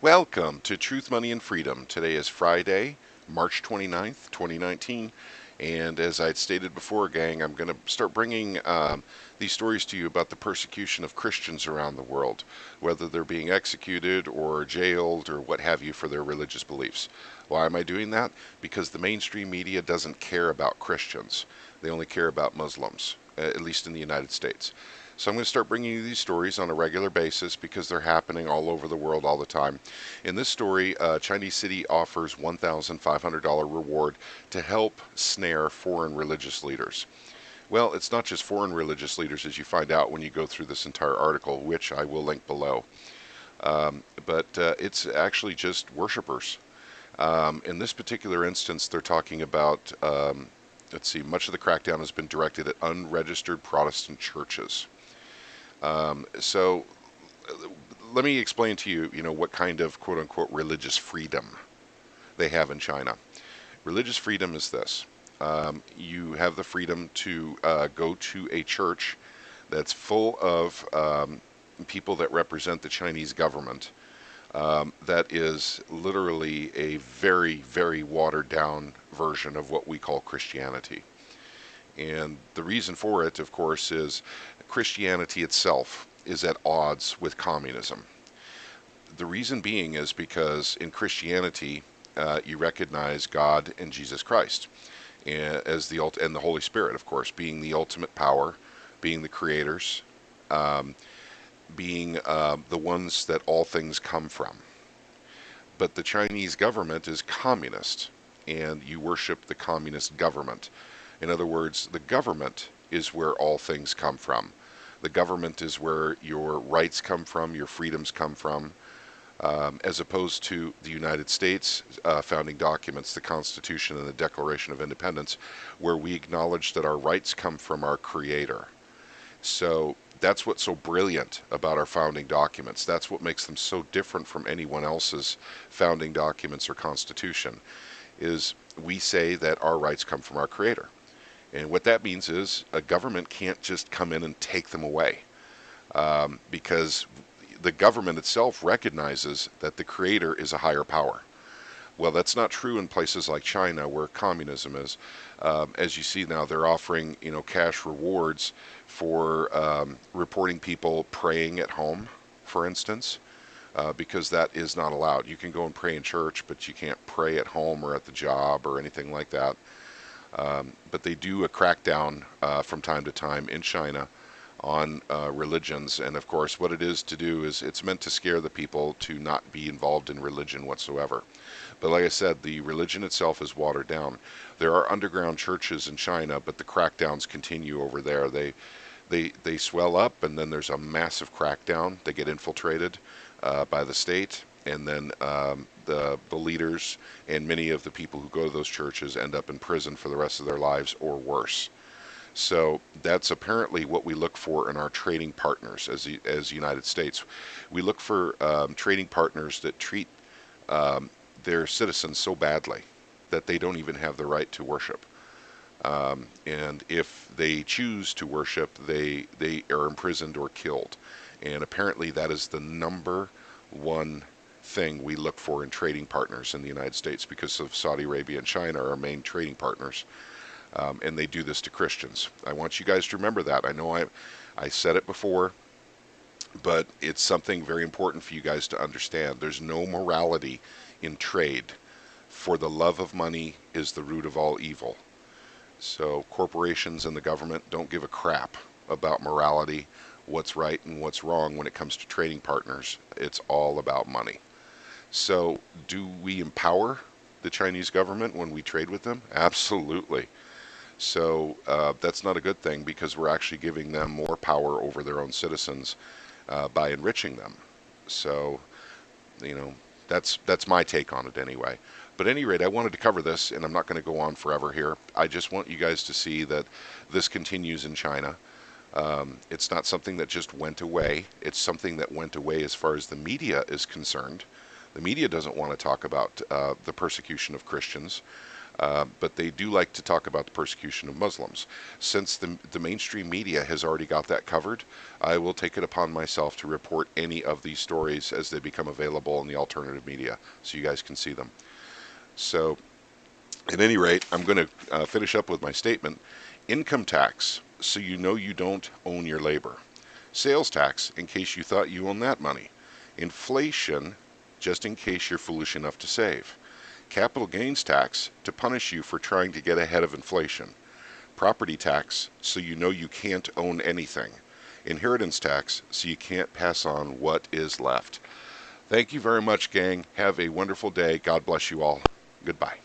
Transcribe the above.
Welcome to Truth, Money, and Freedom. Today is Friday, March 29th, 2019. And as I'd stated before, gang, I'm going to start bringing these stories to you about the persecution of Christians around the world, whether they're being executed or jailed or what have you for their religious beliefs. Why am I doing that? Because the mainstream media doesn't care about Christians. They only care about Muslims, at least in the United States. So I'm going to start bringing you these stories on a regular basis because they're happening all over the world all the time. In this story, Chinese city offers $1,500 reward to help snare foreign religious leaders. Well, it's not just foreign religious leaders, as you find out when you go through this entire article, which I will link below. But it's actually just worshipers. In this particular instance, they're talking about, let's see, much of the crackdown has been directed at unregistered Protestant churches. So let me explain to you, what kind of quote unquote religious freedom they have in China. Religious freedom is this. You have the freedom to go to a church that's full of people that represent the Chinese government. That is literally a very, very watered down version of what we call Christianity. And the reason for it, of course, is Christianity itself is at odds with communism. The reason being is because in Christianity, you recognize God and Jesus Christ as and the Holy Spirit, of course, being the ultimate power, being the creators, being the ones that all things come from. But the Chinese government is communist, and you worship the communist government. In other words, the government is where all things come from. The government is where your rights come from, your freedoms come from, as opposed to the United States founding documents, the Constitution and the Declaration of Independence, where we acknowledge that our rights come from our Creator. So that's what's so brilliant about our founding documents. That's what makes them so different from anyone else's founding documents or Constitution, is we say that our rights come from our Creator. And what that means is a government can't just come in and take them away, because the government itself recognizes that the Creator is a higher power. Well, that's not true in places like China, where communism is. As you see now, they're offering cash rewards for reporting people praying at home, for instance, because that is not allowed. You can go and pray in church, but you can't pray at home or at the job or anything like that. But they do a crackdown from time to time in China on religions. And of course, what it is to do is it's meant to scare the people to not be involved in religion whatsoever. But like I said, the religion itself is watered down. There are underground churches in China, but the crackdowns continue over there. They swell up, and then there's a massive crackdown. They get infiltrated by the state, and then the leaders and many of the people who go to those churches end up in prison for the rest of their lives or worse. So that's apparently what we look for in our trading partners as United States. We look for trading partners that treat their citizens so badly that they don't even have the right to worship. And if they choose to worship, they are imprisoned or killed. And apparently that is the number one thing we look for in trading partners in the United States, because of Saudi Arabia and China are our main trading partners. And they do this to Christians. I want you guys to remember that. I know I said it before, but it's something very important for you guys to understand. There's no morality in trade. For the love of money is the root of all evil. So corporations and the government don't give a crap about morality, what's right and what's wrong when it comes to trading partners. It's all about money. So do we empower the Chinese government when we trade with them? Absolutely. So that's not a good thing, because we're actually giving them more power over their own citizens by enriching them. So, that's my take on it anyway. But at any rate, I wanted to cover this, and I'm not going to go on forever here. I just want you guys to see that this continues in China. It's not something that just went away. It's something that went away as far as the media is concerned. The media doesn't want to talk about the persecution of Christians. But they do like to talk about the persecution of Muslims. Since the mainstream media has already got that covered, I will take it upon myself to report any of these stories as they become available in the alternative media so you guys can see them. So, at any rate, I'm going to finish up with my statement. Income tax, so you know you don't own your labor. Sales tax, in case you thought you owned that money. Inflation, just in case you're foolish enough to save. Capital gains tax, to punish you for trying to get ahead of inflation. Property tax, so you know you can't own anything. Inheritance tax, so you can't pass on what is left. Thank you very much, gang. Have a wonderful day. God bless you all. Goodbye.